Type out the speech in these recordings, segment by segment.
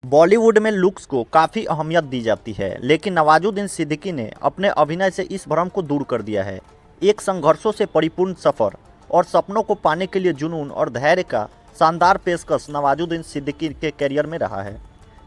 बॉलीवुड में लुक्स को काफ़ी अहमियत दी जाती है, लेकिन नवाजुद्दीन सिद्दीकी ने अपने अभिनय से इस भ्रम को दूर कर दिया है। एक संघर्षों से परिपूर्ण सफ़र और सपनों को पाने के लिए जुनून और धैर्य का शानदार पेशकश नवाजुद्दीन सिद्दीकी के करियर में रहा है।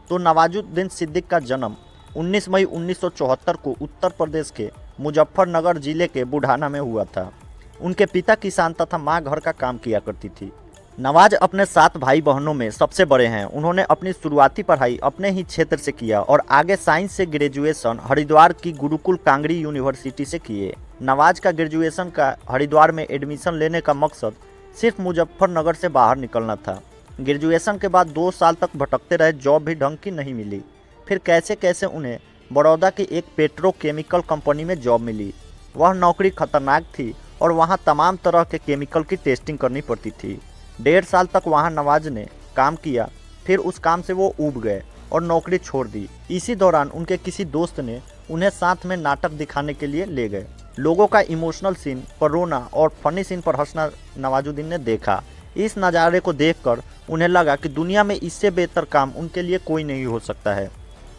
तो नवाजुद्दीन सिद्दीकी का जन्म 19 मई 1974 को उत्तर प्रदेश के मुजफ्फरनगर जिले के बुढ़ाना में हुआ था। उनके पिता किसान तथा माँ घर का काम किया करती थी। नवाज अपने 7 भाई बहनों में सबसे बड़े हैं। उन्होंने अपनी शुरुआती पढ़ाई अपने ही क्षेत्र से किया और आगे साइंस से ग्रेजुएशन हरिद्वार की गुरुकुल कांगड़ी यूनिवर्सिटी से किए। नवाज का ग्रेजुएशन का हरिद्वार में एडमिशन लेने का मकसद सिर्फ मुजफ्फरनगर से बाहर निकलना था। ग्रेजुएशन के बाद 2 साल तक भटकते रहे, जॉब भी ढंग की नहीं मिली। फिर कैसे कैसे उन्हें बड़ौदा की एक पेट्रोकेमिकल कंपनी में जॉब मिली। वह नौकरी खतरनाक थी और वहाँ तमाम तरह के केमिकल की टेस्टिंग करनी पड़ती थी। 1.5 साल तक वहां नवाज ने काम किया, फिर उस काम से वो ऊब गए और नौकरी छोड़ दी। इसी दौरान उनके किसी दोस्त ने उन्हें साथ में नाटक दिखाने के लिए ले गए। लोगों का इमोशनल सीन पर रोना और फनी सीन पर हंसना नवाजुद्दीन ने देखा। इस नज़ारे को देखकर उन्हें लगा कि दुनिया में इससे बेहतर काम उनके लिए कोई नहीं हो सकता है।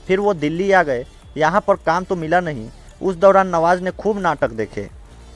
फिर वो दिल्ली आ गए। यहाँ पर काम तो मिला नहीं। उस दौरान नवाज ने खूब नाटक देखे।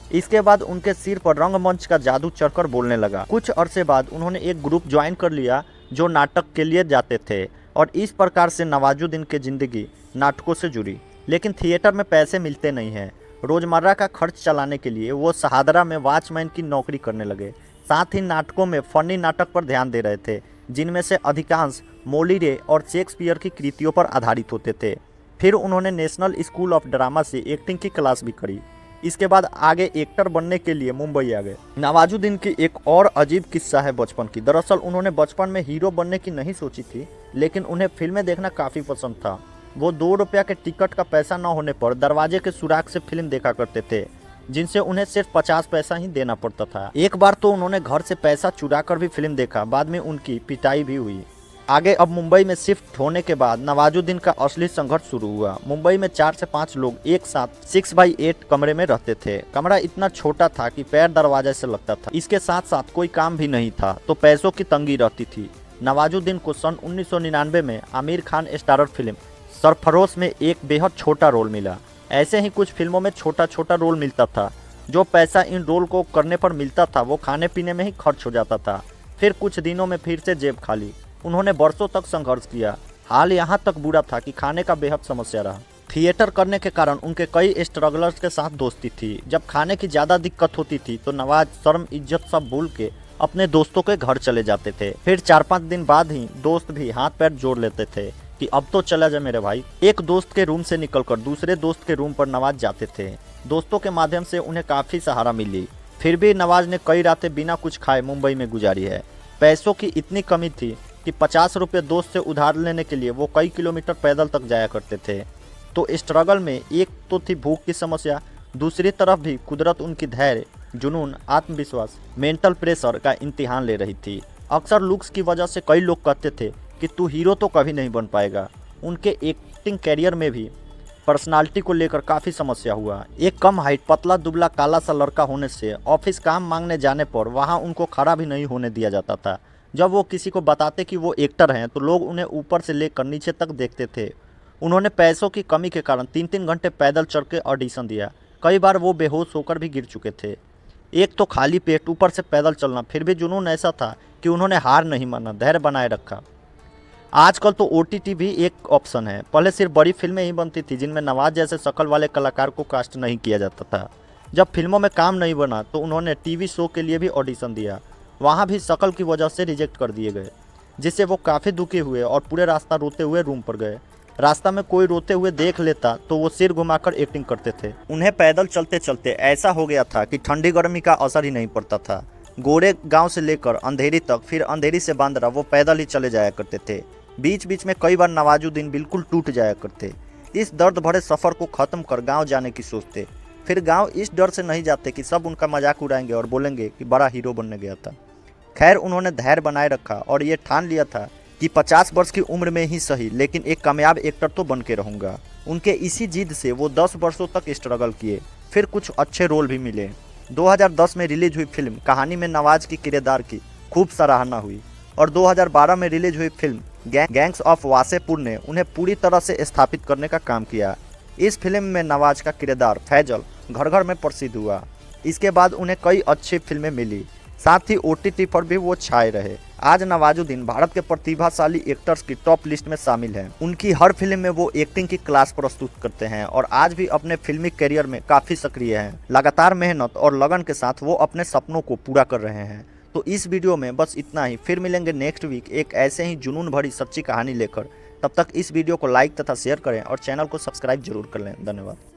इसके बाद उनके सिर पर रंगमंच का जादू चढ़कर बोलने लगा। कुछ अरसे बाद उन्होंने एक ग्रुप ज्वाइन कर लिया जो नाटक के लिए जाते थे और इस प्रकार से नवाजुद्दीन की ज़िंदगी नाटकों से जुड़ी। लेकिन थिएटर में पैसे मिलते नहीं हैं। रोज़मर्रा का खर्च चलाने के लिए वो शहादरा में वॉचमैन की नौकरी करने लगे। साथ ही नाटकों में फ़नी नाटक पर ध्यान दे रहे थे, जिनमें से अधिकांश मोलिरे और शेक्सपियर की कृतियों पर आधारित होते थे। फिर उन्होंने नेशनल स्कूल ऑफ ड्रामा से एक्टिंग की क्लास भी करी। इसके बाद आगे एक्टर बनने के लिए मुंबई आ गए। नवाजुद्दीन की एक और अजीब किस्सा है बचपन की। दरअसल उन्होंने बचपन में हीरो बनने की नहीं सोची थी, लेकिन उन्हें फिल्में देखना काफ़ी पसंद था। वो 2 रुपया के टिकट का पैसा न होने पर दरवाजे के सुराख से फिल्म देखा करते थे, जिनसे उन्हें सिर्फ 50 पैसा ही देना पड़ता था। एक बार तो उन्होंने घर से पैसा चुरा कर भी फिल्म देखा। बाद में उनकी पिटाई भी हुई। आगे अब मुंबई में शिफ्ट होने के बाद नवाजुद्दीन का असली संघर्ष शुरू हुआ। मुंबई में 4 से 5 लोग एक साथ 6x8 कमरे में रहते थे। कमरा इतना छोटा था कि पैर दरवाजे से लगता था। इसके साथ साथ कोई काम भी नहीं था, तो पैसों की तंगी रहती थी। नवाजुद्दीन को सन 1999 में आमिर खान स्टारर फिल्म सरफरोश में एक बेहद छोटा रोल मिला। ऐसे ही कुछ फिल्मों में छोटा छोटा रोल मिलता था। जो पैसा इन रोल को करने पर मिलता था वो खाने पीने में ही खर्च हो जाता था। फिर कुछ दिनों में फिर से जेब खाली। उन्होंने बरसों तक संघर्ष किया। हाल यहाँ तक बुरा था कि खाने का बेहद समस्या रहा। थिएटर करने के कारण उनके कई स्ट्रगलर्स के साथ दोस्ती थी। जब खाने की ज़्यादा दिक्कत होती थी तो नवाज शर्म इज्जत सब भूल के अपने दोस्तों के घर चले जाते थे। फिर 4-5 दिन बाद ही दोस्त भी हाथ पैर जोड़ लेते थे कि अब तो चला जा मेरे भाई। एक दोस्त के रूम से निकलकर दूसरे दोस्त के रूम पर नवाज जाते थे। दोस्तों के माध्यम से उन्हें काफ़ी सहारा मिली। फिर भी नवाज ने कई रातें बिना कुछ खाए मुंबई में गुजारी है। पैसों की इतनी कमी थी कि 50 रुपये दोस्त से उधार लेने के लिए वो कई किलोमीटर पैदल तक जाया करते थे। तो स्ट्रगल में एक तो थी भूख की समस्या, दूसरी तरफ भी कुदरत उनकी धैर्य, जुनून, आत्मविश्वास, मेंटल प्रेशर का इम्तिहान ले रही थी। अक्सर लुक्स की वजह से कई लोग कहते थे कि तू हीरो तो कभी नहीं बन पाएगा। उनके एक्टिंग कैरियर में भी पर्सनालिटी को लेकर काफ़ी समस्या हुआ। एक कम हाइट, पतला दुबला काला सा लड़का होने से ऑफिस काम मांगने जाने पर वहाँ उनको खड़ा भी नहीं होने दिया जाता था। जब वो किसी को बताते कि वो एक्टर हैं तो लोग उन्हें ऊपर से लेकर नीचे तक देखते थे। उन्होंने पैसों की कमी के कारण 3-3 घंटे पैदल चढ़ के ऑडिशन दिया। कई बार वो बेहोश होकर भी गिर चुके थे। एक तो खाली पेट, ऊपर से पैदल चलना। फिर भी जुनून ऐसा था कि उन्होंने हार नहीं माना, धैर्य बनाए रखा। आजकल तो OTT भी एक ऑप्शन है। पहले सिर्फ बड़ी फिल्में ही बनती थी जिनमें नवाज जैसे शक्ल वाले कलाकार को कास्ट नहीं किया जाता था। जब फिल्मों में काम नहीं बना तो उन्होंने TV शो के लिए भी ऑडिशन दिया। वहाँ भी शक्ल की वजह से रिजेक्ट कर दिए गए, जिससे वो काफ़ी दुखी हुए और पूरे रास्ता रोते हुए रूम पर गए। रास्ता में कोई रोते हुए देख लेता तो वो सिर घुमाकर एक्टिंग करते थे। उन्हें पैदल चलते चलते ऐसा हो गया था कि ठंडी गर्मी का असर ही नहीं पड़ता था। गोरे गांव से लेकर अंधेरी तक, फिर अंधेरी से बांद्रा वो पैदल ही चले जाया करते थे। बीच बीच में कई बार नवाजुद्दीन बिल्कुल टूट जाया करते। इस दर्द भरे सफ़र को ख़त्म कर गाँव जाने की सोचते। फिर गाँव इस डर से नहीं जाते कि सब उनका मजाक उड़ाएंगे और बोलेंगे कि बड़ा हीरो बनने गया था। खैर, उन्होंने धैर्य बनाए रखा और ये ठान लिया था कि 50 वर्ष की उम्र में ही सही, लेकिन एक कामयाब एक्टर तो बन के रहूँगा। उनके इसी जिद से वो 10 वर्षों तक स्ट्रगल किए। फिर कुछ अच्छे रोल भी मिले। 2010 में रिलीज हुई फिल्म कहानी में नवाज की किरदार की खूब सराहना हुई और 2012 में रिलीज हुई फिल्म गैंग्स ऑफ वासेपुर ने उन्हें पूरी तरह से स्थापित करने का काम किया। इस फिल्म में नवाज का किरदार फैजल घर घर में प्रसिद्ध हुआ। इसके बाद उन्हें कई अच्छी फिल्में मिली, साथ ही OTT पर भी वो छाए रहे। आज नवाजुद्दीन भारत के प्रतिभाशाली एक्टर्स की टॉप लिस्ट में शामिल हैं। उनकी हर फिल्म में वो एक्टिंग की क्लास प्रस्तुत करते हैं और आज भी अपने फिल्मी करियर में काफ़ी सक्रिय हैं। लगातार मेहनत और लगन के साथ वो अपने सपनों को पूरा कर रहे हैं। तो इस वीडियो में बस इतना ही। फिर मिलेंगे नेक्स्ट वीक एक ऐसे ही जुनून भरी सच्ची कहानी लेकर। तब तक इस वीडियो को लाइक तथा शेयर करें और चैनल को सब्सक्राइब जरूर कर लें। धन्यवाद।